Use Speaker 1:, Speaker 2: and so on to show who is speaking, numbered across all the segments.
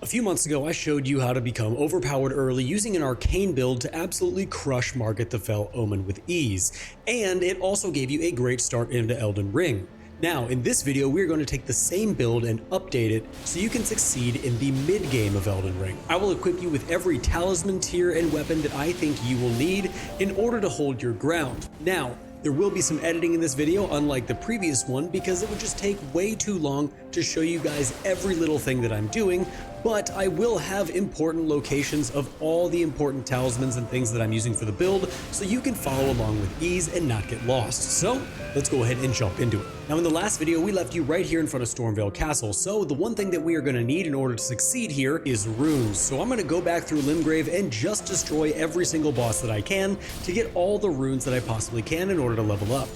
Speaker 1: A few months ago, I showed you how to become overpowered early using an arcane build to absolutely crush Market the Fell Omen with ease, and it also gave you a great start into Elden Ring. Now, in this video, we're going to take the same build and update it so you can succeed in the mid-game of Elden Ring. I will equip you with every talisman tier and weapon that I think you will need in order to hold your ground. Now, there will be some editing in this video, unlike the previous one, because it would just take way too long to show you guys every little thing that I'm doing, but I will have important locations of all the important talismans and things that I'm using for the build, so you can follow along with ease and not get lost. So let's go ahead and jump into it. Now, in the last video, we left you right here in front of Stormveil Castle, so the one thing that we are going to need in order to succeed here is runes. So I'm going to go back through Limgrave and just destroy every single boss that I can to get all the runes that I possibly can in order to level up.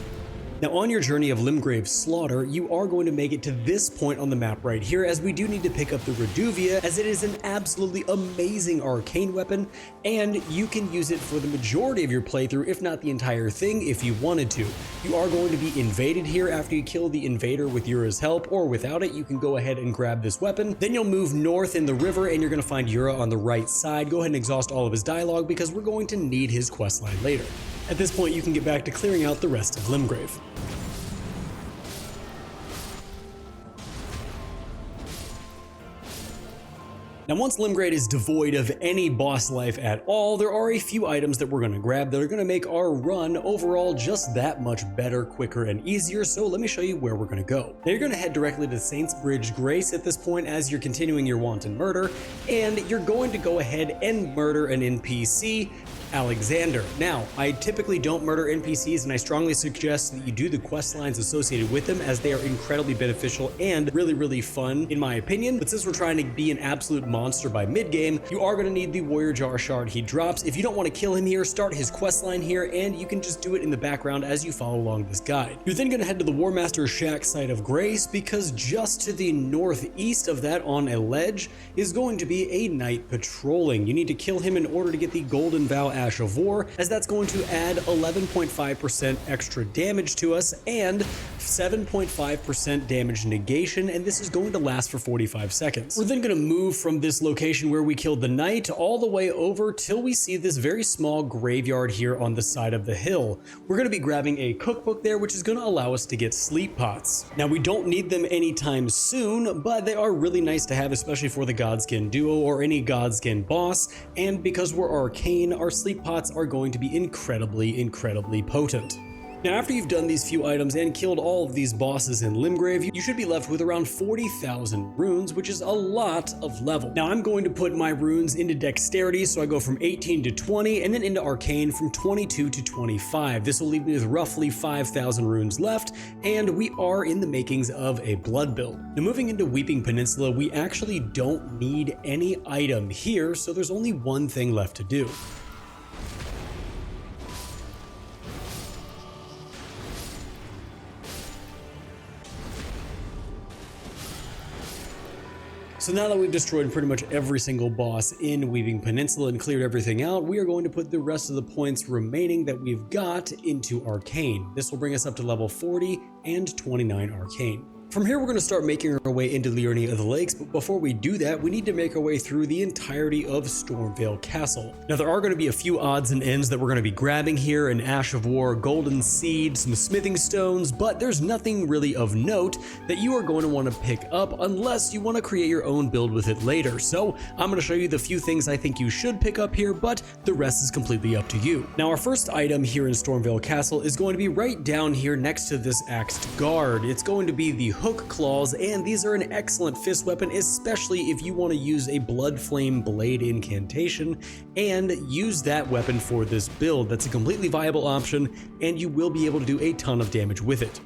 Speaker 1: Now, on your journey of Limgrave's slaughter, you are going to make it to this point on the map right here, as we do need to pick up the Reduvia, as it is an absolutely amazing arcane weapon, and you can use it for the majority of your playthrough, if not the entire thing, if you wanted to. You are going to be invaded here after you kill the invader with Yura's help, or without it, you can go ahead and grab this weapon. Then you'll move north in the river, and you're going to find Yura on the right side. Go ahead and exhaust all of his dialogue, because we're going to need his questline later. At this point, you can get back to clearing out the rest of Limgrave. Now, once Limgrave is devoid of any boss life at all, there are a few items that we're going to grab that are going to make our run overall just that much better, quicker, and easier, so let me show you where we're going to go. Now, you're going to head directly to Saint's Bridge Grace at this point as you're continuing your wanton murder, and you're going to go ahead and murder an NPC, Alexander. Now, I typically don't murder NPCs, and I strongly suggest that you do the quest lines associated with them, as they are incredibly beneficial and really fun in my opinion. But since we're trying to be an absolute monster by mid-game, you are going to need the Warrior Jar Shard he drops. If you don't want to kill him here, start his quest line here, and you can just do it in the background as you follow along this guide. You're then going to head to the War Master's Shack Site of Grace, because just to the northeast of that on a ledge is going to be a knight patrolling. You need to kill him in order to get the Golden Vow Ash of War, as that's going to add 11.5% extra damage to us and 7.5% damage negation, and this is going to last for 45 seconds. We're then going to move from this location where we killed the knight all the way over till we see this very small graveyard here on the side of the hill. We're going to be grabbing a cookbook there, which is going to allow us to get sleep pots. Now, we don't need them anytime soon, but they are really nice to have, especially for the Godskin duo or any Godskin boss, and because we're arcane, our sleep pots are going to be incredibly potent. Now, after you've done these few items and killed all of these bosses in Limgrave, you should be left with around 40,000 runes, which is a lot of level. Now, I'm going to put my runes into Dexterity, so I go from 18 to 20, and then into Arcane from 22 to 25. This will leave me with roughly 5,000 runes left, and we are in the makings of a blood build. Now, moving into Weeping Peninsula, we actually don't need any item here, so there's only one thing left to do. So now that we've destroyed pretty much every single boss in Weeping Peninsula and cleared everything out, we are going to put the rest of the points remaining that we've got into Arcane. This will bring us up to level 40 and 29 Arcane. From here, we're going to start making our way into Liurnia of the Lakes, but before we do that, we need to make our way through the entirety of Stormveil Castle. Now, there are going to be a few odds and ends that we're going to be grabbing here: an Ash of War, Golden Seed, some smithing stones, but there's nothing really of note that you are going to want to pick up unless you want to create your own build with it later. So I'm going to show you the few things I think you should pick up here, but the rest is completely up to you. Now, our first item here in Stormveil Castle is going to be right down here next to this Axed Guard. It's going to be the Hook Claws, and these are an excellent fist weapon, especially if you want to use a Blood Flame Blade incantation and use that weapon for this build. That's a completely viable option, and you will be able to do a ton of damage with it.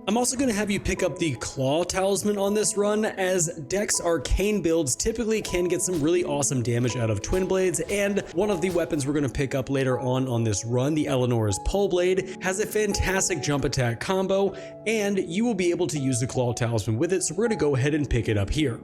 Speaker 1: I'm I'm also going to have you pick up the Claw Talisman on this run, as Dex Arcane builds typically can get some really awesome damage out of Twin Blades, and one of the weapons we're going to pick up later on this run, the Eleanor's Pole Blade, has a fantastic jump attack combo, and you will be able to use the Claw Talisman with it, so we're going to go ahead and pick it up here.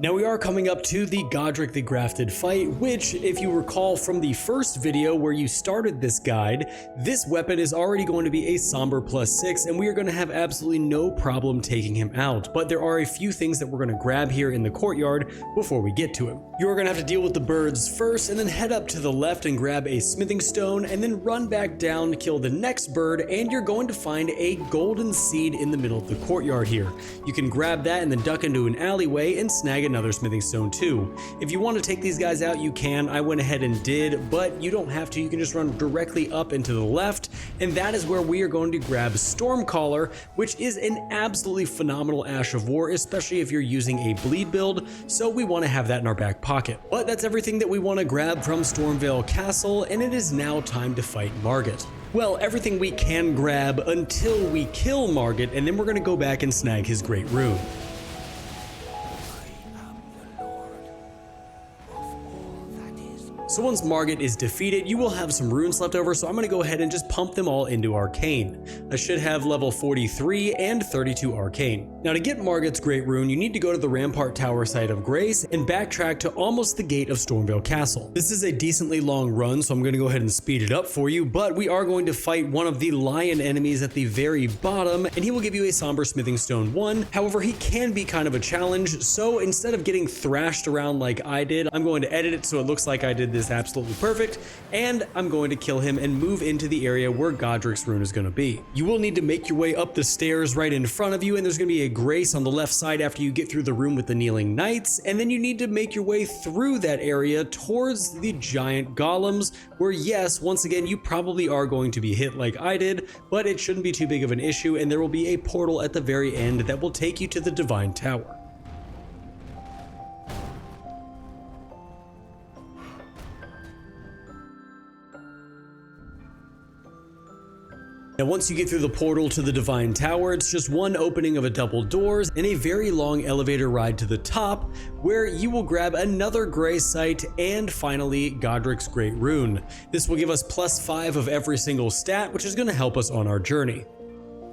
Speaker 1: Now we are coming up to the Godrick the Grafted fight, which, if you recall from the first video where you started this guide, this weapon is already going to be a somber +6, and we are going to have absolutely no problem taking him out. But there are a few things that we're going to grab here in the courtyard before we get to him. You are going to have to deal with the birds first, and then head up to the left and grab a smithing stone, and then run back down to kill the next bird, and you're going to find a golden seed in the middle of the courtyard here. You can grab that and then duck into an alleyway and snag another smithing stone too. If you want to take these guys out, you can. I went ahead and did, but you don't have to. You can just run directly up and to the left, and that is where we are going to grab Stormcaller, which is an absolutely phenomenal Ash of War, especially if you're using a bleed build, so we want to have that in our back pocket. But that's everything that we want to grab from Stormveil Castle, and it is now time to fight Margit. Well, everything we can grab until we kill Margit, and then we're going to go back and snag his great rune. So once Margit is defeated, you will have some runes left over, so I'm going to go ahead and just pump them all into Arcane. I should have level 43 and 32 Arcane. Now to get Margit's great rune, you need to go to the Rampart Tower site of Grace and backtrack to almost the gate of Stormveil Castle. This is a decently long run, so I'm going to go ahead and speed it up for you, but we are going to fight one of the lion enemies at the very bottom, and he will give you a Somber Smithing Stone 1. However, he can be kind of a challenge, so instead of getting thrashed around like I did, I'm going to edit it so it looks like I did this absolutely perfect, and I'm going to kill him and move into the area where Godrick's rune is going to be. You will need to make your way up the stairs right in front of you, and there's going to be a Grace on the left side after you get through the room with the kneeling knights, and then you need to make your way through that area towards the giant golems, where yes, once again, you probably are going to be hit like I did, but it shouldn't be too big of an issue, and there will be a portal at the very end that will take you to the Divine Tower. Now once you get through the portal to the Divine Tower, it's just one opening of a double doors and a very long elevator ride to the top, where you will grab another Grace site and finally Godrick's Great Rune. This will give us +5 of every single stat, which is going to help us on our journey.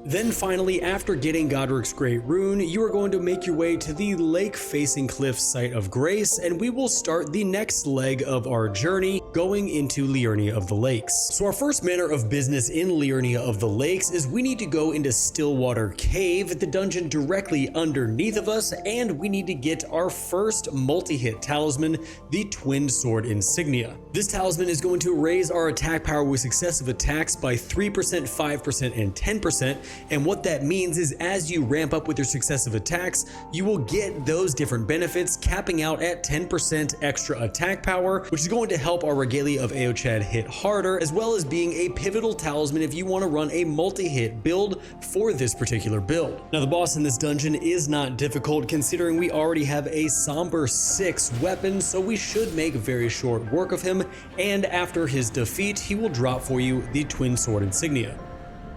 Speaker 1: Then finally, after getting Godrick's Great Rune, you are going to make your way to the lake-facing cliff site of Grace, and we will start the next leg of our journey, going into Liurnia of the Lakes. So our first manner of business in Liurnia of the Lakes is we need to go into Stillwater Cave, the dungeon directly underneath of us, and we need to get our first multi-hit talisman, the Twin Sword Insignia. This talisman is going to raise our attack power with successive attacks by 3%, 5%, and 10%, and what that means is as you ramp up with your successive attacks, you will get those different benefits, capping out at 10% extra attack power, which is going to help our Regalia of Eochad hit harder, as well as being a pivotal talisman if you want to run a multi-hit build for this particular build. Now the boss in this dungeon is not difficult, considering we already have a Somber 6 weapon, so we should make very short work of him, and after his defeat, he will drop for you the Twin Sword Insignia.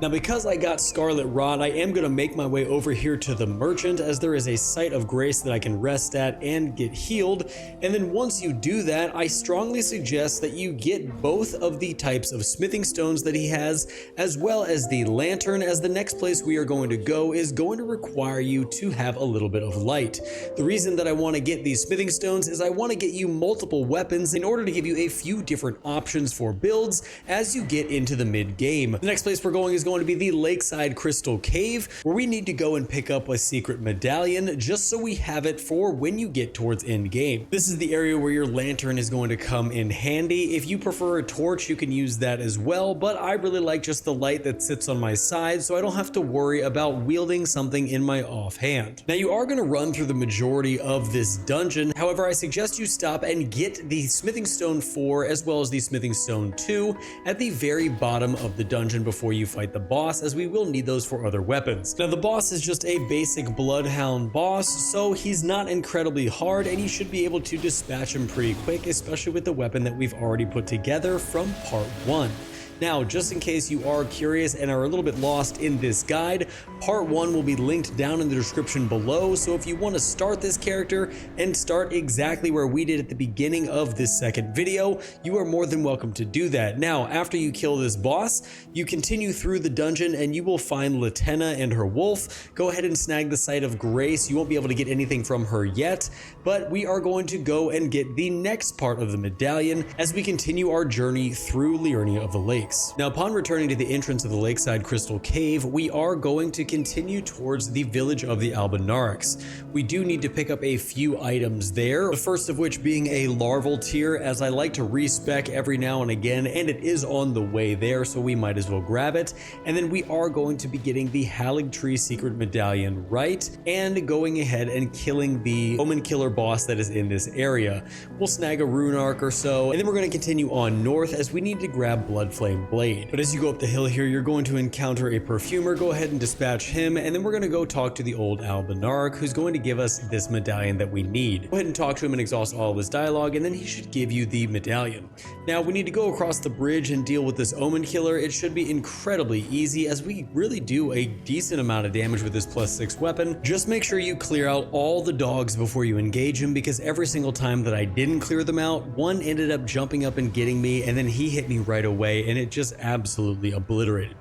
Speaker 1: Now because I got Scarlet Rot, I am going to make my way over here to the Merchant, as there is a site of grace that I can rest at and get healed, and then once you do that, I strongly suggest that you get both of the types of smithing stones that he has, as well as the lantern, as the next place we are going to go is going to require you to have a little bit of light. The reason that I want to get these smithing stones is I want to get you multiple weapons in order to give you a few different options for builds as you get into the mid game. The next place we're going is going going to be the Lakeside Crystal Cave, where we need to go and pick up a secret medallion just so we have it for when you get towards end game. This is the area where your lantern is going to come in handy. If you prefer a torch, you can use that as well, but I really like just the light that sits on my side so I don't have to worry about wielding something in my offhand. Now you are going to run through the majority of this dungeon. However, I suggest you stop and get the Smithing Stone 4 as well as the Smithing Stone 2 at the very bottom of the dungeon before you fight the boss, as we will need those for other weapons. Now the boss is just a basic bloodhound boss, so he's not incredibly hard and you should be able to dispatch him pretty quick, especially with the weapon that we've already put together from part 1. Now, just in case you are curious and are a little bit lost in this guide, part 1 will be linked down in the description below, so if you want to start this character and start exactly where we did at the beginning of this second video, you are more than welcome to do that. Now, after you kill this boss, you continue through the dungeon and you will find Latenna and her wolf. Go ahead and snag the Site of Grace. You won't be able to get anything from her yet, but we are going to go and get the next part of the medallion as we continue our journey through Liurnia of the Lake. Now, upon returning to the entrance of the Lakeside Crystal Cave, we are going to continue towards the village of the Albinaurics. We do need to pick up a few items there, the first of which being a larval tier, as I like to respec every now and again, and it is on the way there, so we might as well grab it. And then we are going to be getting the Halig Tree Secret Medallion right, and going ahead and killing the Omen Killer boss that is in this area. We'll snag a rune arc or so, and then we're going to continue on north as we need to grab Bloodflame Blade. But as you go up the hill here, you're going to encounter a perfumer. Go ahead and dispatch him, and then we're going to go talk to the old Albinauric, who's going to give us this medallion that we need. Go ahead and talk to him and exhaust all of his dialogue, and then he should give you the medallion. Now, we need to go across the bridge and deal with this Omen Killer. It should be incredibly easy, as we really do a decent amount of damage with this +6 weapon. Just make sure you clear out all the dogs before you engage him, because every single time that I didn't clear them out, one ended up jumping up and getting me, and then he hit me right away, and it just absolutely obliterated me.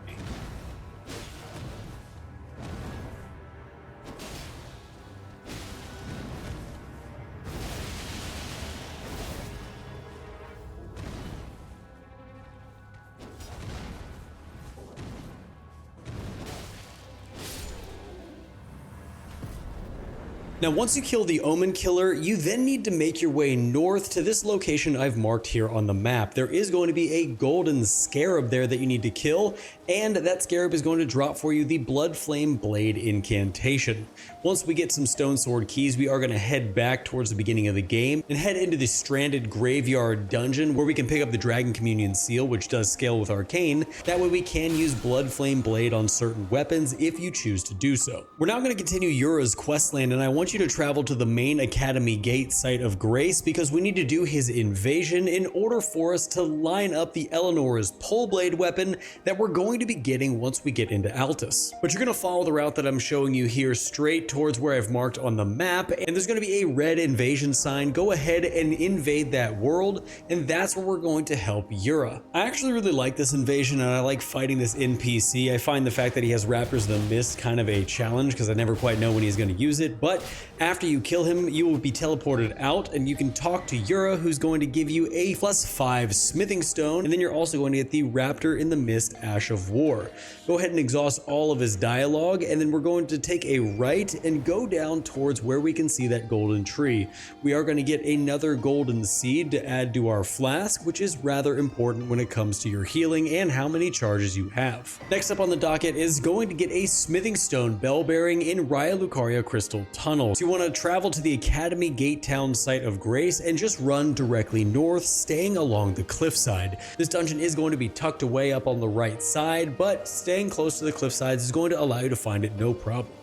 Speaker 1: Now, once you kill the Omen Killer, you then need to make your way north to this location I've marked here on the map. There is going to be a golden scarab there that you need to kill, and that scarab is going to drop for you the Bloodflame Blade incantation. Once we get some Stone Sword keys, we are going to head back towards the beginning of the game and head into the Stranded Graveyard dungeon, where we can pick up the Dragon Communion Seal, which does scale with Arcane. That way we can use Bloodflame Blade on certain weapons if you choose to do so. We're now going to continue Yura's questland, and I want you to travel to the main Academy Gate Site of Grace, because we need to do his invasion in order for us to line up the Eleanor's Pole Blade weapon that we're going to be getting once we get into Altus. But you're going to follow the route that I'm showing you here straight towards where I've marked on the map, and there's going to be a red invasion sign. Go ahead and invade that world, and that's where we're going to help Yura. I actually really like this invasion, and I like fighting this NPC. I find the fact that he has Raptors of the Mist kind of a challenge, because I never quite know when he's going to use it, but after you kill him, you will be teleported out, and you can talk to Yura, who's going to give you a +5 smithing stone, and then you're also going to get the Raptor in the Mist Ash of War. Go ahead and exhaust all of his dialogue, and then we're going to take a right and go down towards where we can see that golden tree. We are going to get another golden seed to add to our flask, which is rather important when it comes to your healing and how many charges you have. Next up on the docket is going to get a smithing stone bell bearing in Raya Lucaria Crystal Tunnel. So you want to travel to the Academy Gate Town Site of Grace and just run directly north, staying along the cliffside. This dungeon is going to be tucked away up on the right side, but staying close to the cliff sides is going to allow you to find it no problem.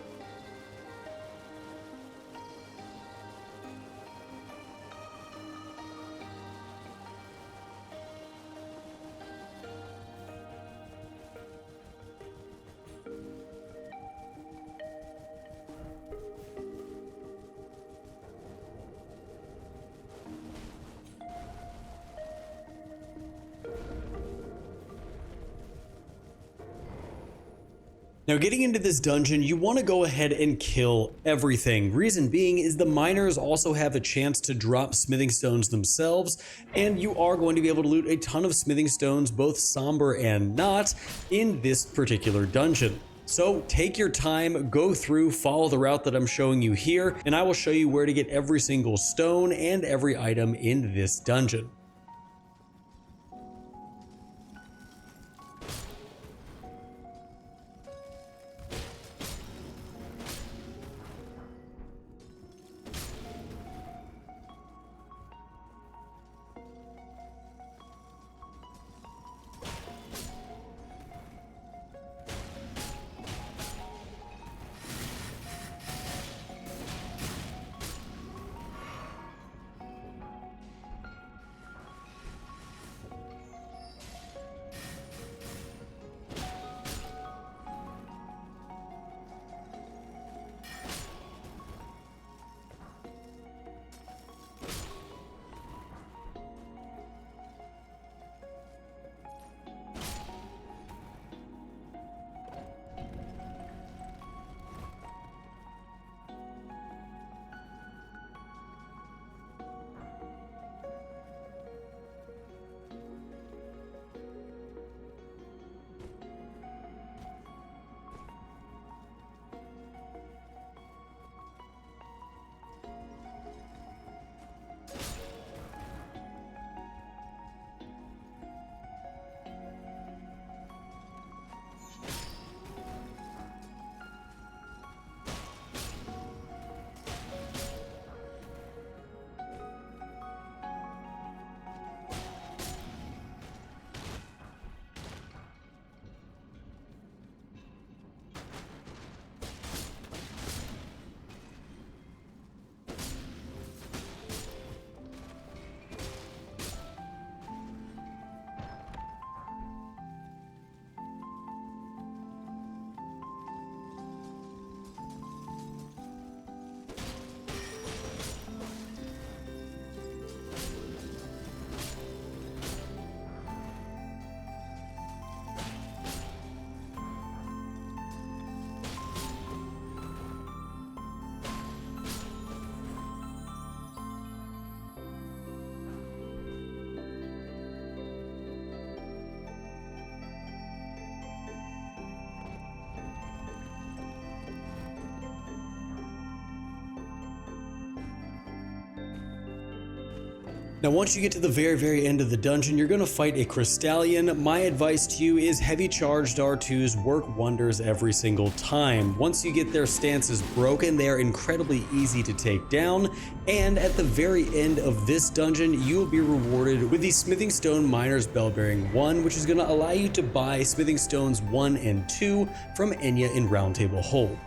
Speaker 1: Now getting into this dungeon, you want to go ahead and kill everything. Reason being is the miners also have a chance to drop smithing stones themselves, and you are going to be able to loot a ton of smithing stones, both somber and not, in this particular dungeon. So take your time, go through, follow the route that I'm showing you here, and I will show you where to get every single stone and every item in this dungeon. Now once you get to the very end of the dungeon, you're going to fight a Crystallion. My advice to you is heavy charged R2s work wonders every single time. Once you get their stances broken, they are incredibly easy to take down, and at the very end of this dungeon, you will be rewarded with the Smithing Stone Miner's Bellbearing 1, which is going to allow you to buy Smithing Stones 1 and 2 from Enya in Roundtable Hold.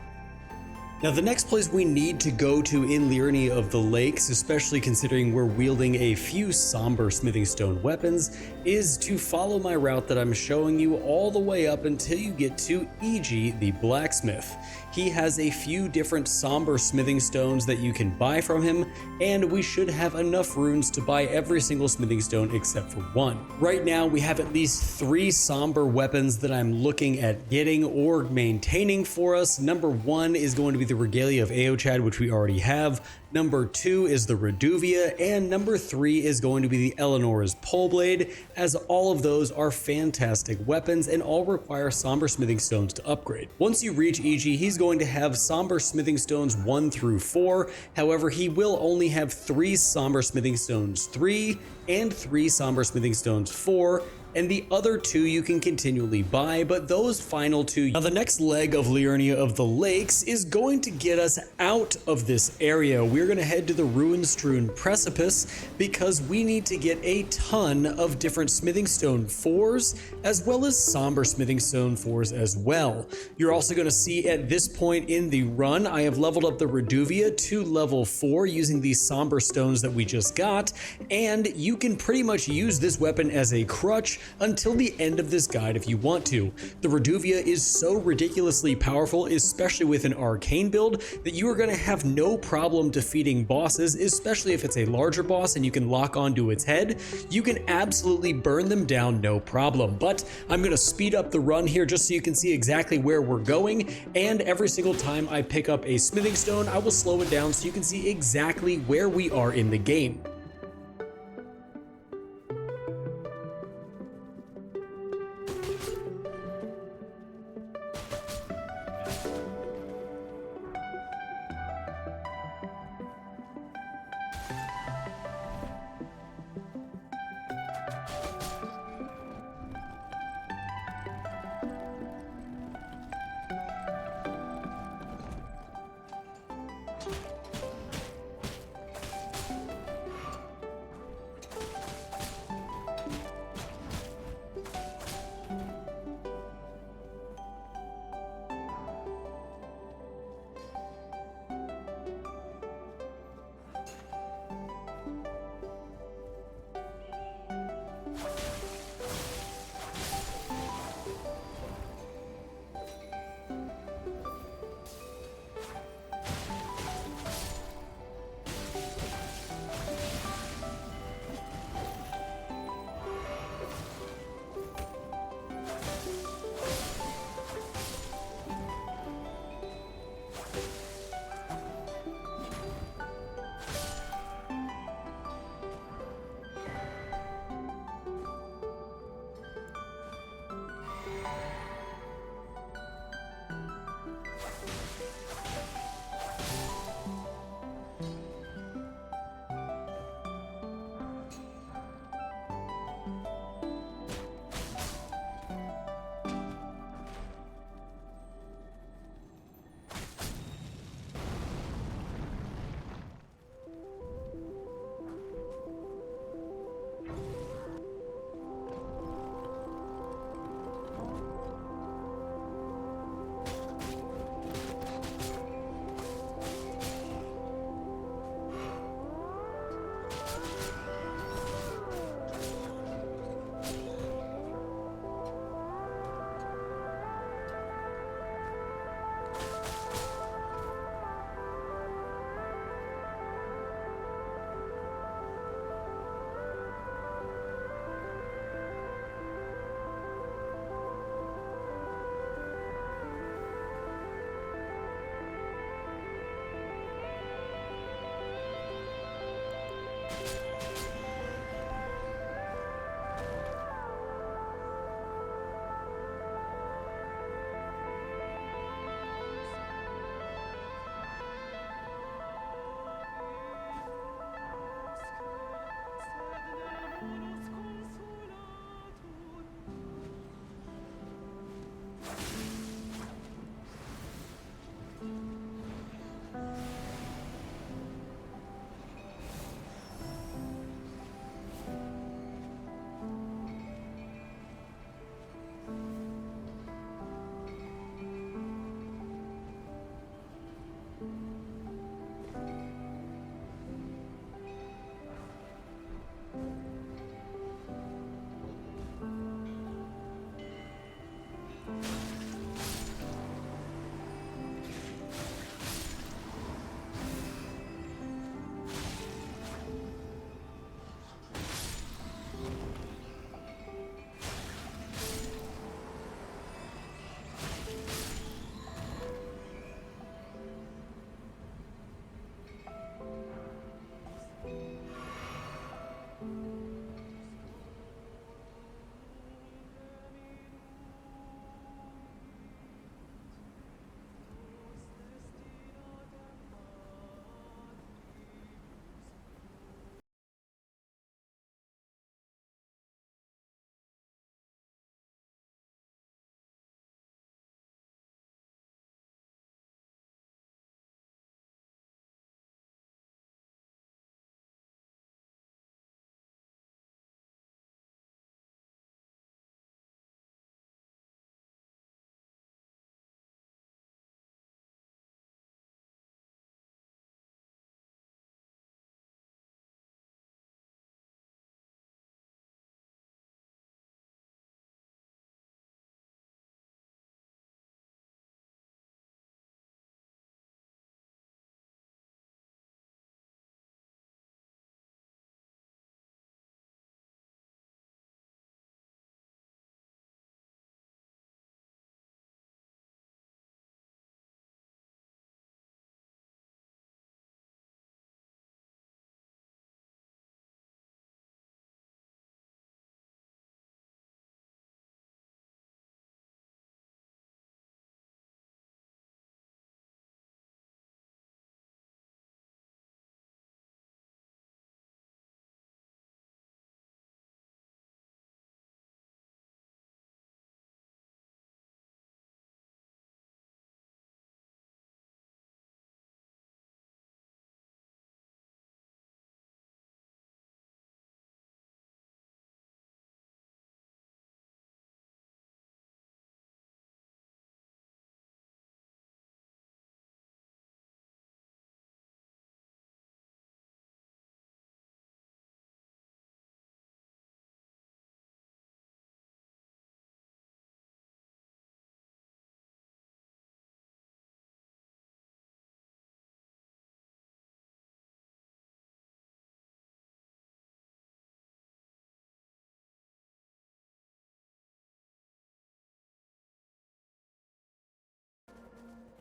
Speaker 1: Now the next place we need to go to in Liurnia of the Lakes, especially considering we're wielding a few somber smithing stone weapons, is to follow my route that I'm showing you all the way up until you get to E.G. the Blacksmith. He has a few different somber smithing stones that you can buy from him, and we should have enough runes to buy every single smithing stone except for one. Right now we have at least 3 somber weapons that I'm looking at getting or maintaining for us. Number 1 is going to be the Regalia of Eochad, which we already have. Number 2 is the Reduvia, and number 3 is going to be the Eleanor's Poleblade, as all of those are fantastic weapons and all require somber smithing stones to upgrade. Once you reach E.G., he's going to have somber smithing stones 1 through 4. However, he will only have 3 somber smithing stones 3 and 3 somber smithing stones 4, and the other 2 you can continually buy, but those final 2. Now the next leg of Liurnia of the Lakes is going to get us out of this area. We're going to head to the ruin-strewn precipice because we need to get a ton of different smithing stone 4s as well as somber smithing stone 4s as well. You're also going to see at this point in the run, I have leveled up the Reduvia to level 4 using these somber stones that we just got, and you can pretty much use this weapon as a crutch damage until the end of this guide if you want to. The Reduvia is so ridiculously powerful, especially with an arcane build, that you are going to have no problem defeating bosses, especially if it's a larger boss and you can lock onto its head. You can absolutely burn them down no problem, but I'm going to speed up the run here just so you can see exactly where we're going, and every single time I pick up a smithing stone, I will slow it down so you can see exactly where we are in the game.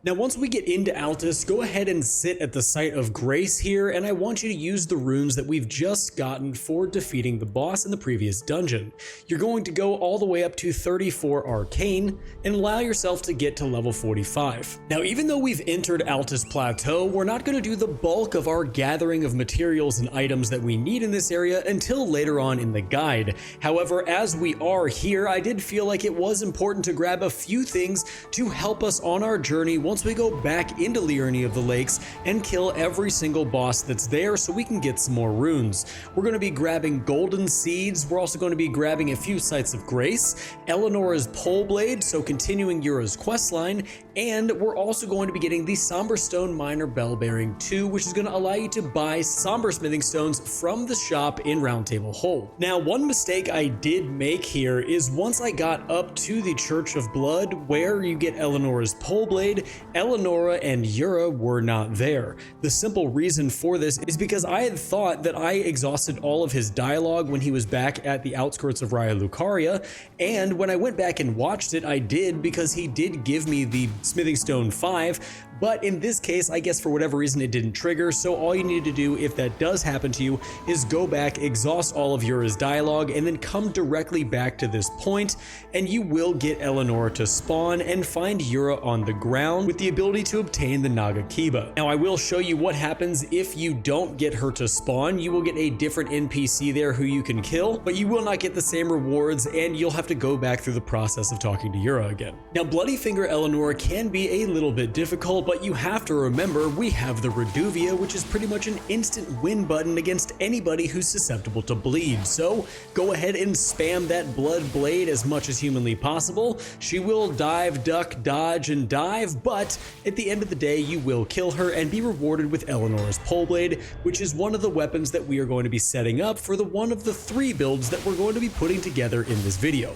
Speaker 1: Now once we get into Altus, go ahead and sit at the site of grace here, and I want you to use the runes that we've just gotten for defeating the boss in the previous dungeon. You're going to go all the way up to 34 Arcane and allow yourself to get to level 45. Now even though we've entered Altus Plateau, we're not going to do the bulk of our gathering of materials and items that we need in this area until later on in the guide. However, as we are here, I did feel like it was important to grab a few things to help us on our journey once we go back into Liurnia of the Lakes and kill every single boss that's there so we can get some more runes. We're going to be grabbing golden seeds. We're also going to be grabbing a few sites of grace, Eleanor's pole blade, so continuing Yura's questline, and we're also going to be getting the Somber Stone Miner Bell Bearing 2, which is going to allow you to buy somber smithing stones from the shop in Roundtable Hold. Now, one mistake I did make here is once I got up to the Church of Blood, where you get Eleanor's pole blade, Eleonora and Yura were not there. The simple reason for this is because I had thought that I exhausted all of his dialogue when he was back at the outskirts of Raya Lucaria, and when I went back and watched it, I did, because he did give me the Smithing Stone 5, but in this case, I guess for whatever reason it didn't trigger, so all you need to do if that does happen to you is go back, exhaust all of Yura's dialogue, and then come directly back to this point, and you will get Eleanor to spawn and find Yura on the ground with the ability to obtain the Naga Kiba. Now I will show you what happens if you don't get her to spawn. You will get a different NPC there who you can kill, but you will not get the same rewards, and you'll have to go back through the process of talking to Yura again. Now Bloody Finger Eleanor can be a little bit difficult, but you have to remember we have the Reduvia, which is pretty much an instant win button against anybody who's susceptible to bleed. So go ahead and spam that blood blade as much as humanly possible. She will dive, duck, dodge, and dive, but at the end of the day, you will kill her and be rewarded with Eleanor's pole blade, which is one of the weapons that we are going to be setting up for the one of the 3 builds that we're going to be putting together in this video.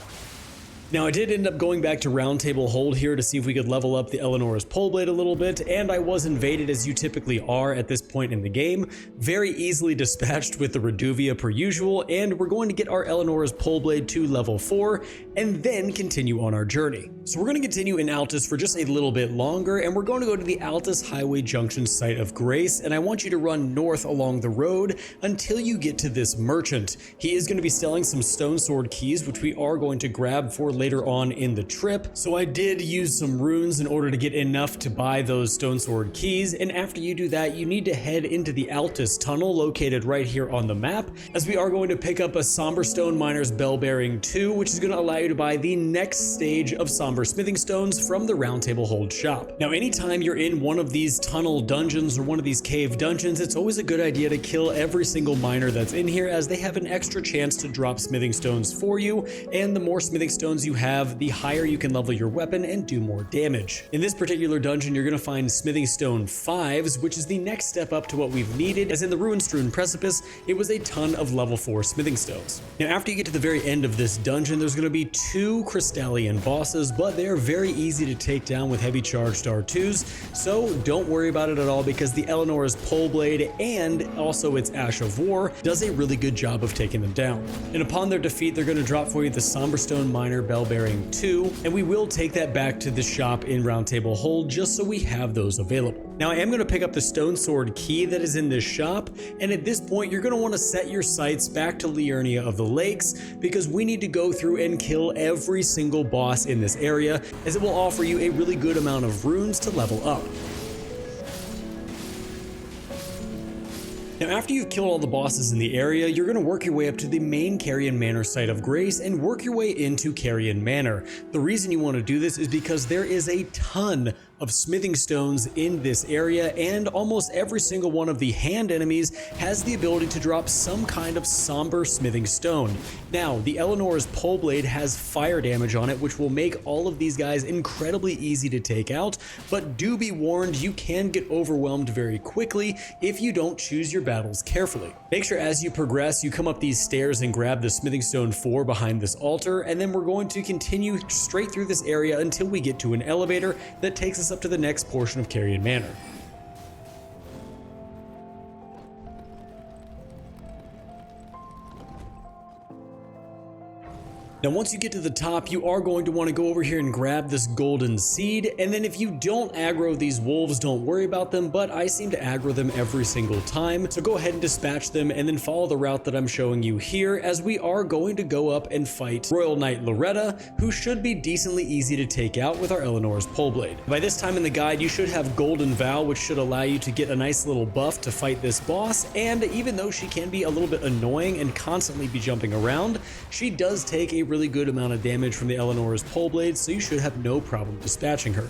Speaker 1: Now I did end up going back to Roundtable Hold here to see if we could level up the Eleanor's pole blade a little bit, and I was invaded as you typically are at this point in the game, very easily dispatched with the Reduvia per usual, and we're going to get our Eleanor's pole blade to level 4 and then continue on our journey. So we're going to continue in Altus for just a little bit longer, and we're going to go to the Altus Highway Junction site of grace, and I want you to run north along the road until you get to this merchant. He is going to be selling some stone sword keys, which we are going to grab for later on in the trip. So I did use some runes in order to get enough to buy those stone sword keys, and after you do that, you need to head into the Altus tunnel located right here on the map, as we are going to pick up a Somber Stone Miner's Bell Bearing 2, which is going to allow you to buy the next stage of somber smithing stones from the Roundtable Hold shop. Now anytime you're in one of these tunnel dungeons or one of these cave dungeons, it's always a good idea to kill every single miner that's in here, as they have an extra chance to drop smithing stones for you, and the more smithing stones you have, the higher you can level your weapon and do more damage. In this particular dungeon, you're going to find smithing stone 5s, which is the next step up to what we've needed, as in the Ruin-strewn Precipice, it was a ton of level 4 smithing stones. Now after you get to the very end of this dungeon, there's going to be 2 Crystallian bosses, but they're very easy to take down with heavy charged R2s, so don't worry about it at all, because the Eleanor's pole blade and also its Ash of War does a really good job of taking them down. And upon their defeat, they're going to drop for you the Somber Stone Miner Bell Bearing 2, and we will take that back to the shop in Roundtable Hold just so we have those available. Now I am going to pick up the stone sword key that is in this shop, and at this point you're going to want to set your sights back to Liurnia of the Lakes, because we need to go through and kill every single boss in this area, as it will offer you a really good amount of runes to level up. Now after you've killed all the bosses in the area, you're going to work your way up to the main Caria Manor site of grace and work your way into Caria Manor. The reason you want to do this is because there is a ton of smithing stones in this area, and almost every single one of the hand enemies has the ability to drop some kind of somber smithing stone. Now, the Eleanor's pole blade has fire damage on it, which will make all of these guys incredibly easy to take out, but do be warned, you can get overwhelmed very quickly if you don't choose your battles carefully. Make sure as you progress, you come up these stairs and grab the smithing stone 4 behind this altar, and then we're going to continue straight through this area until we get to an elevator that takes us up to the next portion of Caria Manor. Now once you get to the top, you are going to want to go over here and grab this golden seed, and then if you don't aggro these wolves, don't worry about them, but I seem to aggro them every single time, so go ahead and dispatch them and then follow the route that I'm showing you here, as we are going to go up and fight Royal Knight Loretta, who should be decently easy to take out with our Eleanor's Poleblade. By this time in the guide, you should have Golden Vow, which should allow you to get a nice little buff to fight this boss, and even though she can be a little bit annoying and constantly be jumping around, she does take a really good amount of damage from the Eleanor's Poleblade, so you should have no problem dispatching her.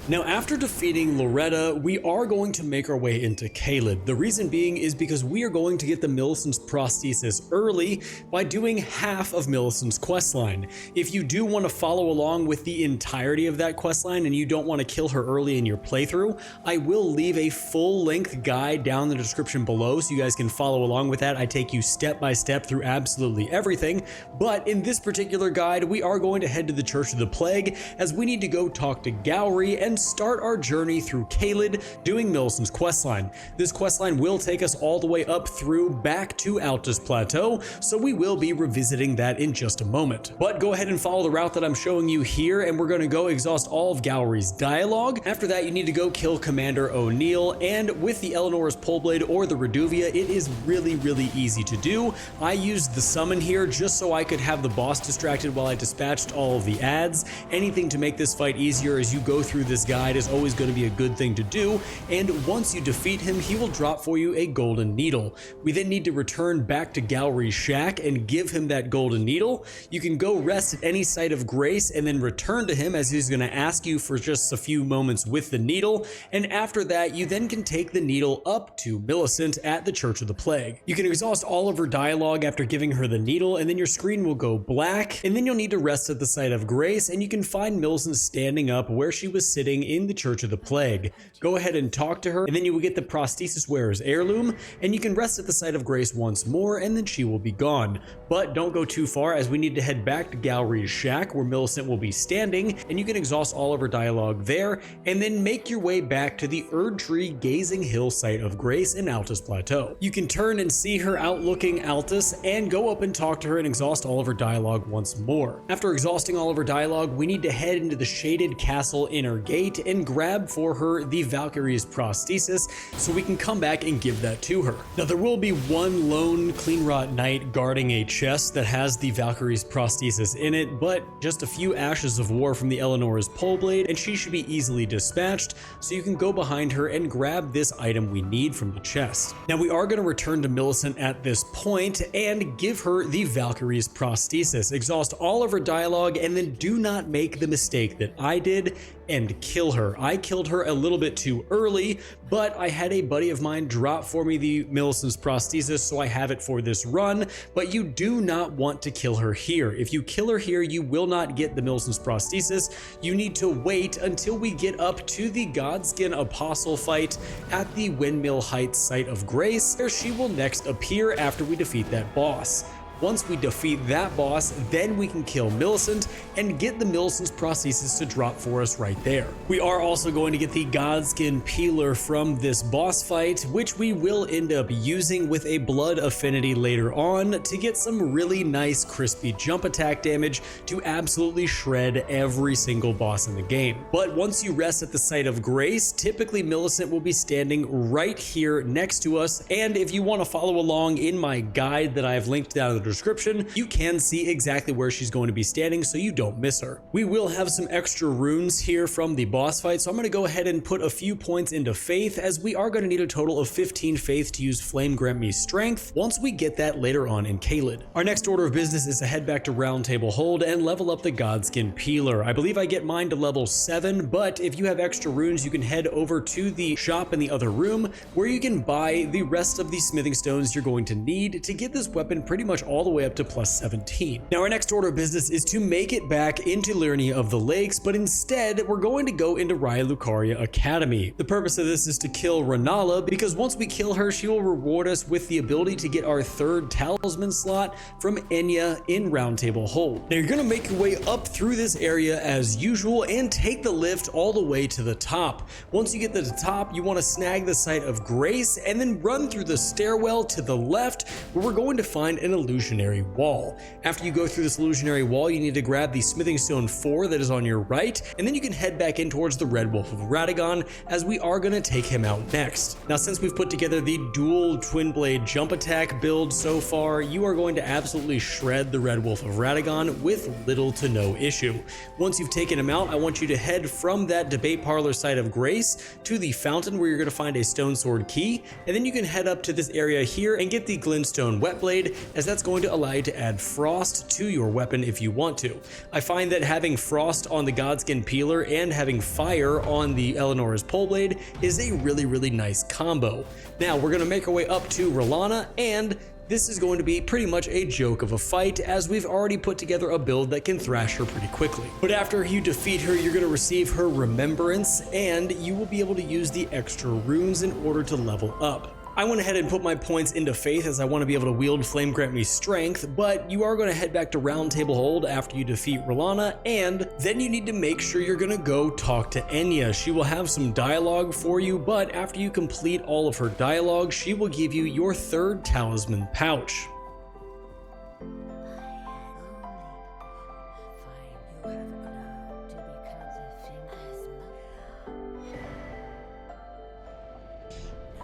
Speaker 1: Now after defeating Loretta, we are going to make our way into Caelid. The reason being is because we are going to get the Millicent's prosthesis early by doing half of Millicent's questline. If you do want to follow along with the entirety of that questline and you don't want to kill her early in your playthrough, I will leave a full-length guide down in the description below so you guys can follow along with that. I take you step by step through absolutely everything, but in this particular guide, we are going to head to the Church of the Plague as we need to go talk to Gowry and start our journey through Caelid doing Millicent's questline. This questline will take us all the way up through back to Altus Plateau, so we will be revisiting that in just a moment. But go ahead and follow the route that I'm showing you here, and we're going to go exhaust all of Gowry's dialogue. After that, you need to go kill Commander O'Neill, and with the Eleanor's Poleblade or the Reduvia, it is really easy to do. I used the summon here just so I could have the boss distracted while I dispatched all of the ads. Anything to make this fight easier as you go through this guide is always going to be a good thing to do, and once you defeat him, he will drop for you a golden needle. We then need to return back to Gowry's shack and give him that golden needle. You can go rest at any site of grace and then return to him, as he's going to ask you for just a few moments with the needle, and after that you then can take the needle up to Millicent at the Church of the Plague. You can exhaust all of her dialogue after giving her the needle, and then your screen will go black, and then you'll need to rest at the site of grace, and you can find Millicent standing up where she was sitting in the Church of the Plague. Go ahead and talk to her, and then you will get the prosthesis wearer's heirloom, and you can rest at the site of grace once more, and then she will be gone. But don't go too far, as we need to head back to Gowry's shack where Millicent will be standing, and you can exhaust all of her dialogue there, and then make your way back to the Erd Tree Gazing Hill site of grace in Altus Plateau. You can turn and see her out looking Altus, and go up and talk to her and exhaust all of her dialogue once more. After exhausting all of her dialogue, we need to head into the shaded castle inner gate and grab for her the Valkyrie's prosthesis so we can come back and give that to her. Now there will be one lone Cleanrot knight guarding a chest that has the Valkyrie's prosthesis in it, but just a few ashes of war from the Eleanor's Poleblade and she should be easily dispatched, so you can go behind her and grab this item we need from the chest. Now we are going to return to Millicent at this point and give her the Valkyrie's prosthesis. Exhaust all of her dialogue and then do not make the mistake that I did and kill her. I killed her a little bit too early, but I had a buddy of mine drop for me the Millicent's prosthesis, so I have it for this run, but you do not want to kill her here. If you kill her here, you will not get the Millicent's prosthesis. You need to wait until we get up to the Godskin Apostle fight at the Windmill Heights site of grace, where she will next appear after we defeat that boss. Once we defeat that boss, then we can kill Millicent and get the Millicent's prosthesis to drop for us right there. We are also going to get the Godskin Peeler from this boss fight, which we will end up using with a blood affinity later on to get some really nice crispy jump attack damage to absolutely shred every single boss in the game. But once you rest at the site of grace, typically Millicent will be standing right here next to us, and if you want to follow along in my guide that I have linked down in the description, you can see exactly where she's going to be standing so you don't miss her. We will have some extra runes here from the boss fight, so I'm going to go ahead and put a few points into faith, as we are going to need a total of 15 faith to use Flame Grant Me Strength once we get that later on in Caelid. Our next order of business is to head back to Round Table Hold and level up the Godskin Peeler. I believe I get mine to level 7, but if you have extra runes, you can head over to the shop in the other room where you can buy the rest of the smithing stones you're going to need to get this weapon pretty much all the way up to plus 17. Now our next order of business is to make it back into Liurnia of the Lakes, but instead we're going to go into Raya Lucaria Academy. The purpose of this is to kill Renala, because once we kill her, she will reward us with the ability to get our 3rd talisman slot from Enya in Round Table Hold. Now you're going to make your way up through this area as usual and take the lift all the way to the top. Once you get to the top, you want to snag the site of grace and then run through the stairwell to the left, where we're going to find an illusion illusionary wall. After you go through this illusionary wall, you need to grab the smithing stone 4 that is on your right, and then you can head back in towards the Red Wolf of Radagon, as we are going to take him out next. Now, since we've put together the dual twin blade jump attack build so far, you are going to absolutely shred the Red Wolf of Radagon with little to no issue. Once you've taken him out, I want you to head from that debate parlor site of grace to the fountain, where you're going to find a stone sword key, and then you can head up to this area here and get the glintstone wet blade, as that's going to allow you to add frost to your weapon if you want to. I find that having frost on the Godskin peeler and having fire on the Eleanor's pole blade is a really nice combo. Now we're going to make our way up to R'hllana, and this is going to be pretty much a joke of a fight, as we've already put together a build that can thrash her pretty quickly. But after you defeat her, you're going to receive her remembrance, and you will be able to use the extra runes in order to level up. I went ahead and put my points into faith, as I want to be able to wield Flame Grant Me Strength, but you are going to head back to Round Table Hold after you defeat R'hllana, and then you need to make sure you're going to go talk to Enya. She will have some dialogue for you, but after you complete all of her dialogue, she will give you your 3rd talisman pouch.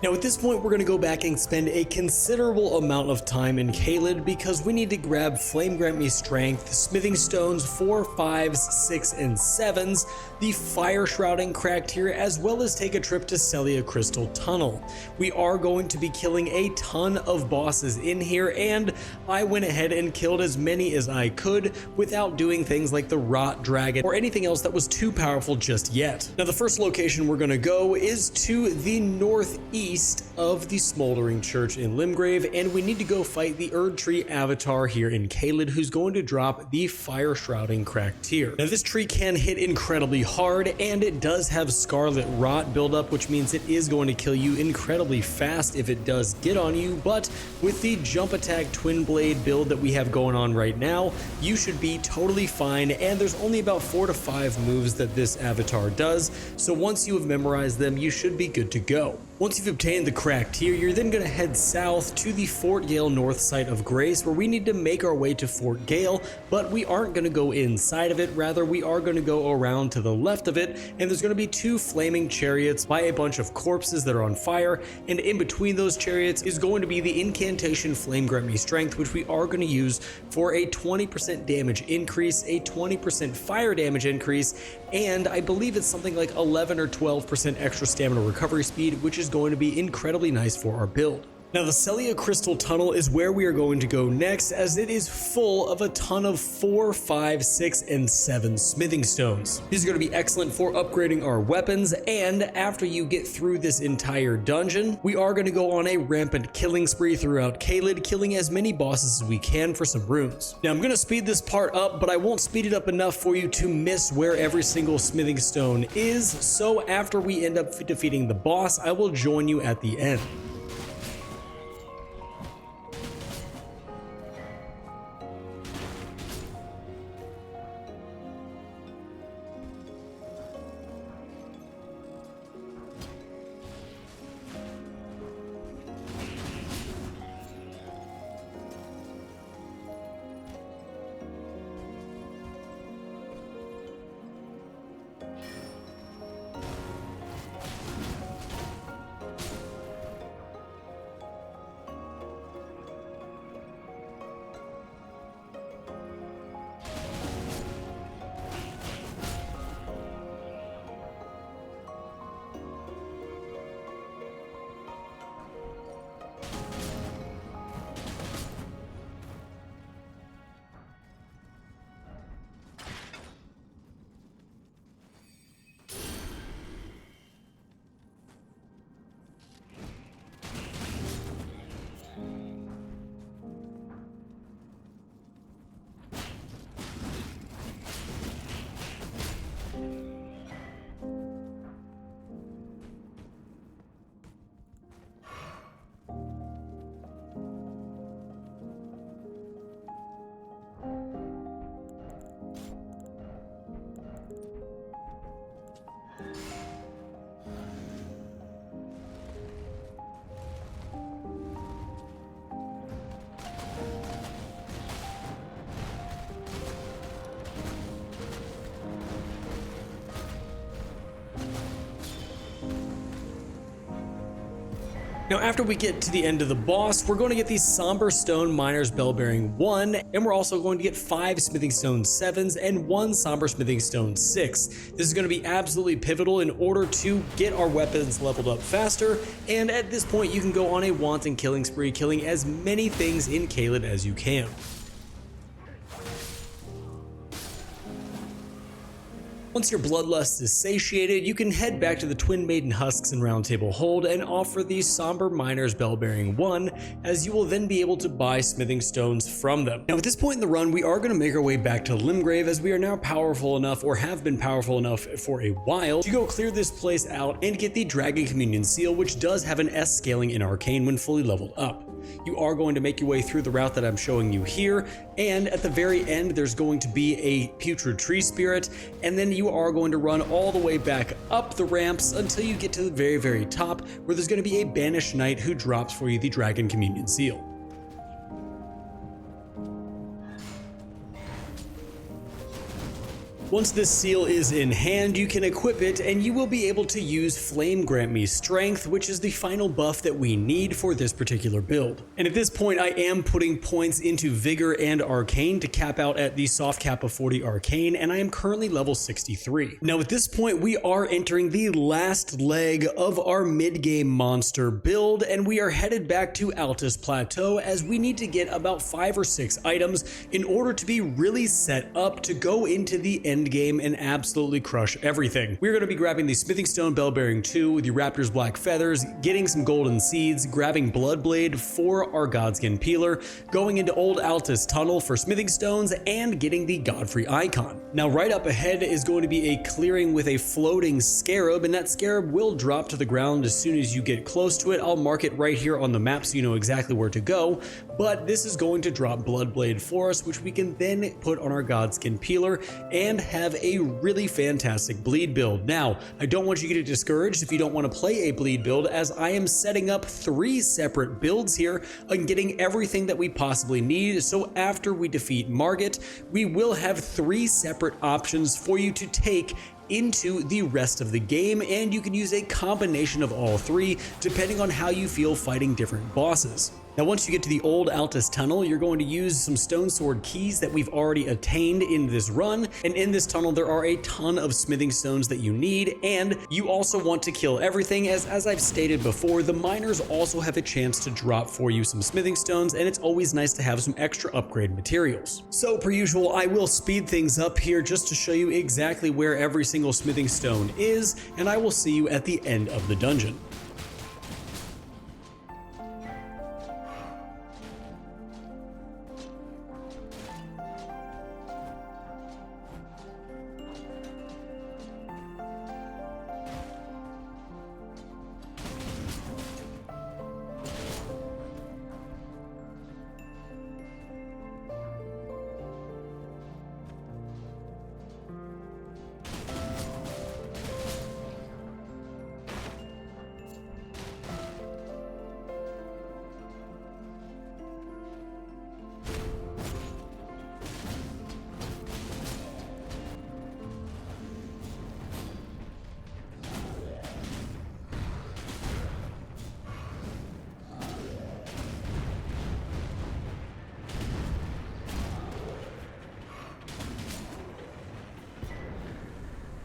Speaker 1: Now at this point, we're going to go back and spend a considerable amount of time in Caelid, because we need to grab Flame Grant Me Strength, Smithing Stones 4, 5s, 6, and 7s, the Fire Shrouding Cracked here, as well as take a trip to Celia Crystal Tunnel. We are going to be killing a ton of bosses in here, and I went ahead and killed as many as I could without doing things like the Rot Dragon or anything else that was too powerful just yet. Now the first location we're going to go is to the northeast of the Smoldering Church in Limgrave, and we need to go fight the Erd Tree Avatar here in Caelid, who's going to drop the Fire Shrouding Cracked Tear. Now this tree can hit incredibly hard, and it does have Scarlet Rot buildup, which means it is going to kill you incredibly fast if it does get on you, but with the jump attack twin blade build that we have going on right now, you should be totally fine, and there's only about 4 to 5 moves that this avatar does, so once you have memorized them, you should be good to go. Once you've obtained the Cracked Tear, you're then going to head south to the Fort Gale North site of Grace, where we need to make our way to Fort Gale, but we aren't going to go inside of it, rather we are going to go around to the left of it, and there's going to be 2 flaming chariots by a bunch of corpses that are on fire, and in between those chariots is going to be the incantation Flame Grant Me Strength, which we are going to use for a 20% damage increase, a 20% fire damage increase, and I believe it's something like 11 or 12% extra stamina recovery speed, which is going to be incredibly nice for our build. Now the Celia Crystal Tunnel is where we are going to go next, as it is full of a ton of 4, 5, 6, and 7 smithing stones. These are going to be excellent for upgrading our weapons, and after you get through this entire dungeon, we are going to go on a rampant killing spree throughout Caelid, killing as many bosses as we can for some runes. Now I'm going to speed this part up, but I won't speed it up enough for you to miss where every single smithing stone is, so after we end up defeating the boss, I will join you at the end. Now after we get to the end of the boss, we're going to get the Somber Stone Miner's Bell-Bearing 1, and we're also going to get 5 Smithing Stone 7s and 1 Somber Smithing Stone 6. This is going to be absolutely pivotal in order to get our weapons leveled up faster, and at this point you can go on a wanton killing spree, killing as many things in Caelid as you can. Once your bloodlust is satiated, you can head back to the Twin Maiden Husks and Round Table Hold and offer the Somber Miner's Bell-Bearing 1, as you will then be able to buy smithing stones from them. Now at this point in the run, we are going to make our way back to Limgrave, as we are now powerful enough, or have been powerful enough for a while, to go clear this place out and get the Dragon Communion Seal, which does have an S scaling in Arcane when fully leveled up. You are going to make your way through the route that I'm showing you here, and at the very end there's going to be a Putrid Tree Spirit, and then you are going to run all the way back up the ramps until you get to the very top, where there's going to be a Banished Knight who drops for you the Dragon Communion Seal. Once this seal is in hand, you can equip it and you will be able to use Flame Grant Me Strength, which is the final buff that we need for this particular build. And at this point I am putting points into Vigor and Arcane to cap out at the soft cap of 40 Arcane, and I am currently level 63. Now at this point we are entering the last leg of our mid-game monster build, and we are headed back to Altus Plateau, as we need to get about 5 or 6 items in order to be really set up to go into the end game and absolutely crush everything. We're going to be grabbing the Smithing Stone Bell-Bearing 2, the Raptor's Black Feathers, getting some Golden Seeds, grabbing Bloodblade for our Godskin Peeler, going into Old Altus Tunnel for Smithing Stones, and getting the Godfrey Icon. Now right up ahead is going to be a clearing with a floating scarab, and that scarab will drop to the ground as soon as you get close to it. I'll mark it right here on the map so you know exactly where to go, but this is going to drop Bloodblade for us, which we can then put on our Godskin Peeler and have a really fantastic bleed build. Now, I don't want you to get discouraged if you don't want to play a bleed build, as I am setting up 3 separate builds here and getting everything that we possibly need. So after we defeat Margit, we will have 3 separate options for you to take into the rest of the game, and you can use a combination of all 3 depending on how you feel fighting different bosses. Now once you get to the Old Altus Tunnel, you're going to use some Stone Sword keys that we've already attained in this run, and in this tunnel there are a ton of smithing stones that you need, and you also want to kill everything, as I've stated before, the miners also have a chance to drop for you some smithing stones, and it's always nice to have some extra upgrade materials. So per usual, I will speed things up here just to show you exactly where every single smithing stone is, and I will see you at the end of the dungeon.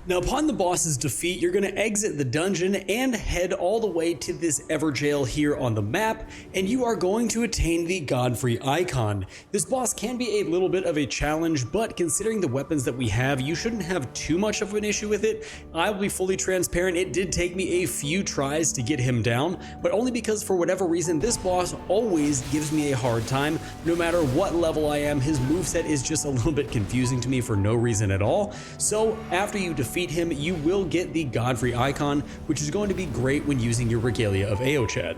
Speaker 1: Now upon the boss's defeat, you're going to exit the dungeon and head all the way to this Everjail here on the map, and you are going to attain the Godfrey Icon. This boss can be a little bit of a challenge, but considering the weapons that we have, you shouldn't have too much of an issue with it. I will be fully transparent, it did take me a few tries to get him down, but only because for whatever reason this boss always gives me a hard time. No matter what level I am, his moveset is just a little bit confusing to me for no reason at all. So after you defeat him, you will get the Godfrey Icon, which is going to be great when using your Regalia of Eochad.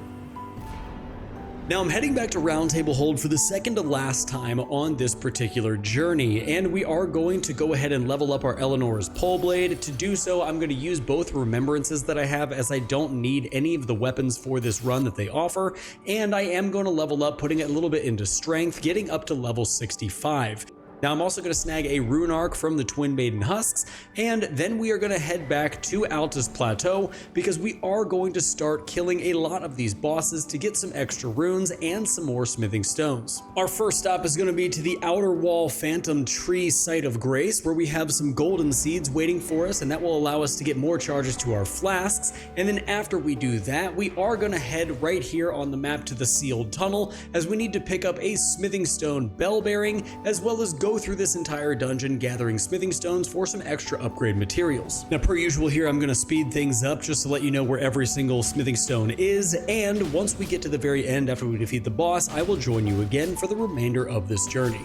Speaker 1: Now I'm heading back to Round Table Hold for the second to last time on this particular journey, and we are going to go ahead and level up our Eleanor's Pole Blade. To do so, I'm going to use both remembrances that I have, as I don't need any of the weapons for this run that they offer, and I am going to level up, putting it a little bit into strength, getting up to level 65. Now I'm also going to snag a rune arc from the Twin Maiden Husks, and then we are going to head back to Altus Plateau because we are going to start killing a lot of these bosses to get some extra runes and some more smithing stones. Our first stop is going to be to the Outer Wall Phantom Tree Site of Grace, where we have some golden seeds waiting for us, and that will allow us to get more charges to our flasks. And then after we do that, we are going to head right here on the map to the Sealed Tunnel, as we need to pick up a smithing stone bell bearing, as well as go through this entire dungeon gathering smithing stones for some extra upgrade materials. Now, per usual here, I'm going to speed things up just to let you know where every single smithing stone is, and once we get to the very end after we defeat the boss, I will join you again for the remainder of this journey.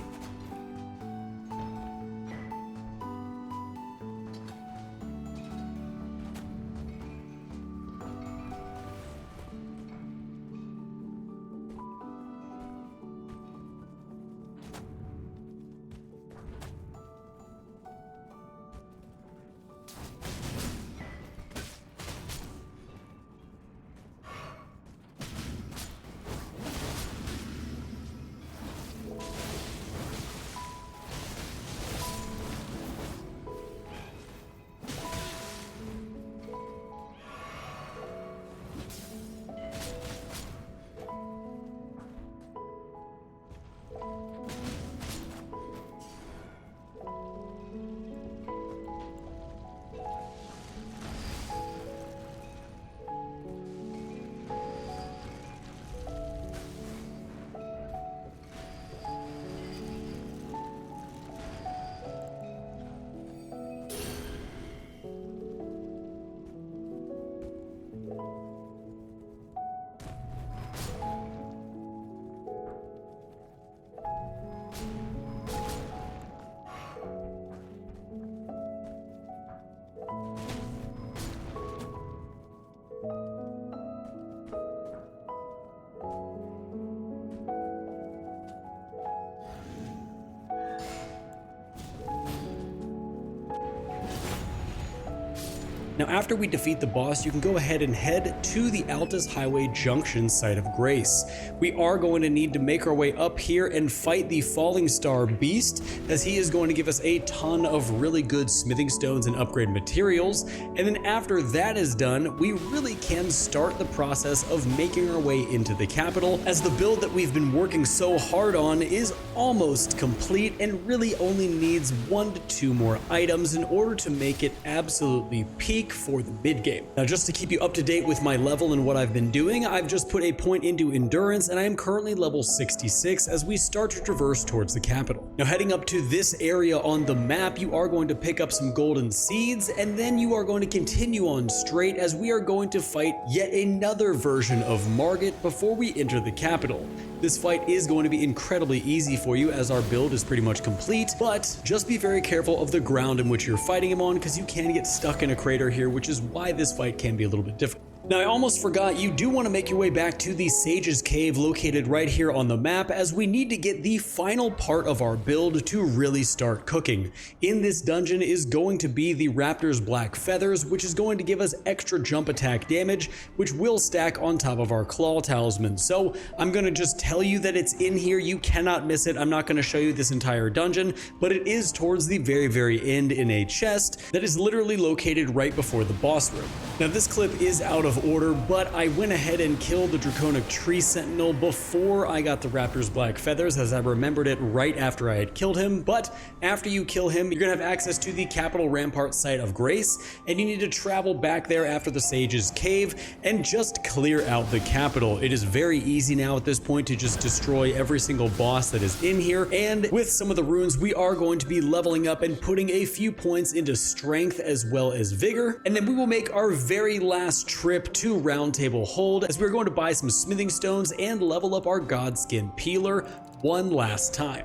Speaker 1: Now after we defeat the boss, you can go ahead and head to the Altus Highway Junction Site of Grace. We are going to need to make our way up here and fight the Falling Star Beast, as he is going to give us a ton of really good smithing stones and upgrade materials. And then after that is done, we really can start the process of making our way into the capital, as the build that we've been working so hard on is almost complete and really only needs 1 to 2 more items in order to make it absolutely peak for the mid game. Now, just to keep you up to date with my level and what I've been doing, I've just put a point into endurance, and I am currently level 66 as we start to traverse towards the capital. Now, heading up to this area on the map, you are going to pick up some golden seeds, and then you are going to continue on straight as we are going to fight yet another version of Margit before we enter the capital. This fight is going to be incredibly easy for you as our build is pretty much complete, but just be very careful of the ground in which you're fighting him on, because you can get stuck in a crater here, which is why this fight can be a little bit difficult. Now, I almost forgot, you do want to make your way back to the Sage's Cave located right here on the map, as we need to get the final part of our build to really start cooking. In this dungeon is going to be the Raptor's Black Feathers, which is going to give us extra jump attack damage, which will stack on top of our Claw Talisman. So I'm going to just tell you that it's in here, you cannot miss it. I'm not going to show you this entire dungeon, but it is towards the very end in a chest that is literally located right before the boss room. Now, this clip is out of order, but I went ahead and killed the Draconic Tree Sentinel before I got the Raptor's Black Feathers, as I remembered it right after I had killed him. But after you kill him, you're gonna have access to the Capital Rampart Site of Grace, and you need to travel back there after the Sage's Cave and just clear out the capital. It is very easy now at this point to just destroy every single boss that is in here, and with some of the runes, we are going to be leveling up and putting a few points into strength as well as vigor, and then we will make our very last trip to Round Table Hold, as we're going to buy some smithing stones and level up our Godskin Peeler one last time.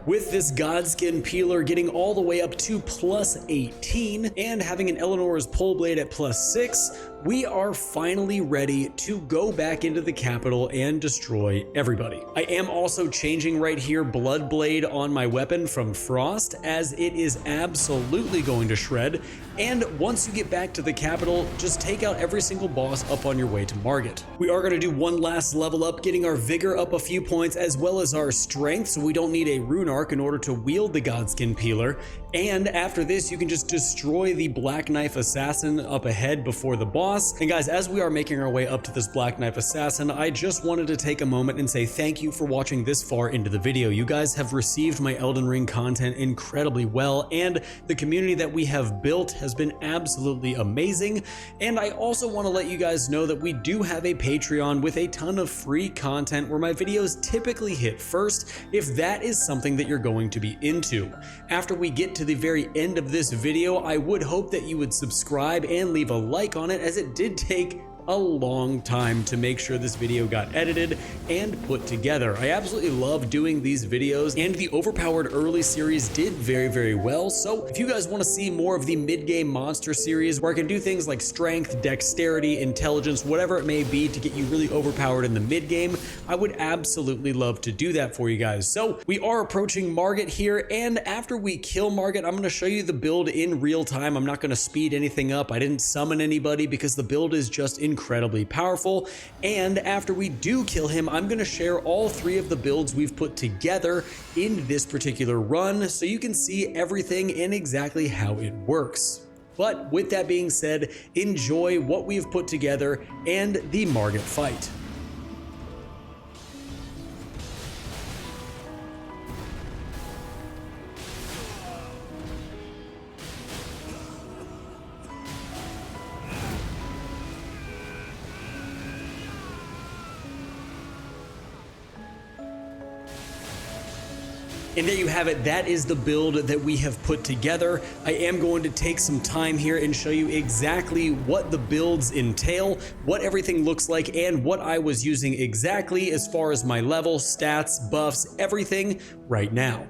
Speaker 1: With this Godskin Peeler getting all the way up to plus 18 and having an Eleanor's Pole Blade at plus 6, we are finally ready to go back into the capital and destroy everybody. I am also changing right here Blood Blade on my weapon from Frost, as it is absolutely going to shred. And once you get back to the capital, just take out every single boss up on your way to Margit. We are going to do one last level up, getting our vigor up a few points as well as our strength, so we don't need a rune Monarch in order to wield the Godskin Peeler, and after this you can just destroy the Black Knife Assassin up ahead before the boss. And guys, as we are making our way up to this Black Knife Assassin, I just wanted to take a moment and say thank you for watching this far into the video. You guys have received my Elden Ring content incredibly well, and the community that we have built has been absolutely amazing. And I also want to let you guys know that we do have a Patreon with a ton of free content where my videos typically hit first, if that is something that you're going to be into. After we get to the very end of this video, I would hope that you would subscribe and leave a like on it, as it did take a long time to make sure this video got edited and put together. I absolutely love doing these videos, and the Overpowered Early series did very well. So if you guys want to see more of the mid-game monster series where I can do things like strength, dexterity, intelligence, whatever it may be to get you really overpowered in the mid-game, I would absolutely love to do that for you guys. So we are approaching Margit here, and after we kill Margit, I'm going to show you the build in real time. I'm not going to speed anything up. I didn't summon anybody because the build is just incredibly powerful. And after we do kill him, I'm going to share all three of the builds we've put together in this particular run so you can see everything and exactly how it works. But with that being said, enjoy what we've put together and the Margit fight. And there you have it. That is the build that we have put together. I am going to take some time here and show you exactly what the builds entail, what everything looks like, and what I was using exactly as far as my level, stats, buffs, everything right now.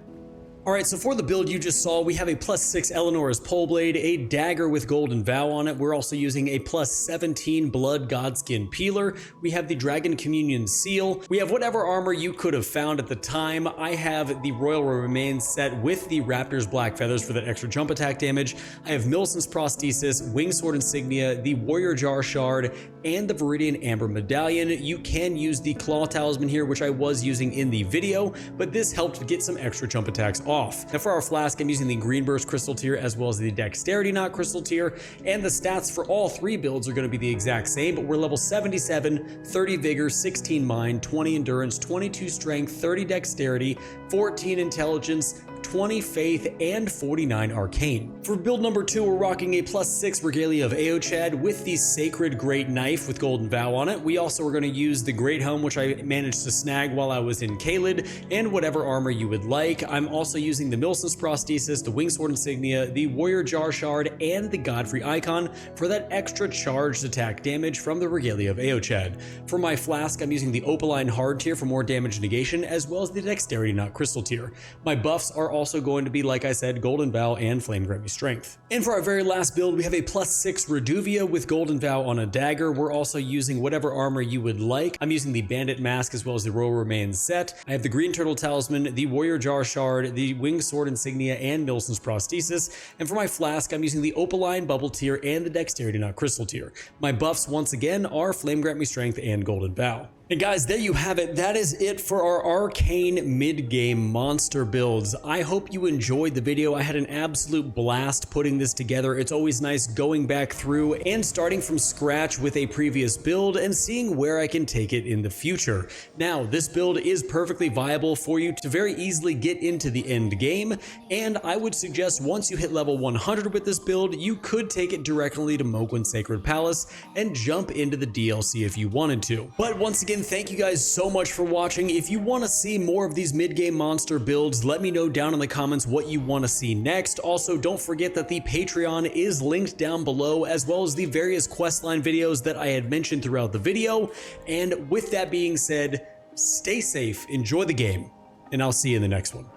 Speaker 1: Alright, so for the build you just saw, we have a +6 Eleanor's Poleblade, a dagger with Golden Vow on it. We're also using a +17 Blood Godskin Peeler. We have the Dragon Communion Seal. We have whatever armor you could have found at the time. I have the Royal Remains set with the Raptor's Black Feathers for that extra jump attack damage. I have Millicent's Prosthesis, Wingsword Insignia, the Warrior Jar Shard, and the Viridian Amber Medallion. You can use the Claw Talisman here, which I was using in the video, but this helped get some extra jump attacks off. Now for our flask, I'm using the Green Burst Crystal Tier as well as the Dexterity Knot Crystal Tier, and the stats for all three builds are going to be the exact same, but we're level 77, 30 Vigor, 16 Mind, 20 Endurance, 22 Strength, 30 Dexterity, 14 Intelligence, 20 Faith, and 49 Arcane. For build number 2, we're rocking a +6 Regalia of Eochad with the Sacred Great Knife with Golden Vow on it. We also are going to use the Great Helm, which I managed to snag while I was in Caelid, and whatever armor you would like. I'm also using the Millicent's Prosthesis, the Wingsword Insignia, the Warrior Jar Shard, and the Godfrey Icon for that extra charged attack damage from the Regalia of Eochad. For my flask, I'm using the Opaline Hard Tier for more damage negation, as well as the Dexterity Knot Crystal Tier. My buffs are also going to be, like I said, Golden Vow and Flame Grant Me Strength. And for our very last build, we have a +6 Reduvia with Golden Vow on a dagger. We're also using whatever armor you would like. I'm using the Bandit Mask as well as the Royal Remains set. I have the Green Turtle Talisman, the Warrior Jar Shard, the Winged Sword Insignia, and Millicent's Prosthesis. And for my flask, I'm using the Opaline Bubble Tier and the Dexterity Knot Crystal Tier. My buffs, once again, are Flame Grant Me Strength and Golden Vow. And guys, there you have it. That is it for our Arcane mid-game monster builds. I hope you enjoyed the video. I had an absolute blast putting this together. It's always nice going back through and starting from scratch with a previous build and seeing where I can take it in the future. Now, this build is perfectly viable for you to very easily get into the end game, and I would suggest once you hit level 100 with this build, you could take it directly to Mohgwyn Sacred Palace and jump into the DLC if you wanted to. But once again, thank you guys so much for watching. If you want to see more of these mid-game monster builds, let me know down in the comments what you want to see next. Also, don't forget that the Patreon is linked down below, as well as the various questline videos that I had mentioned throughout the video. And with that being said, stay safe, enjoy the game, and I'll see you in the next one.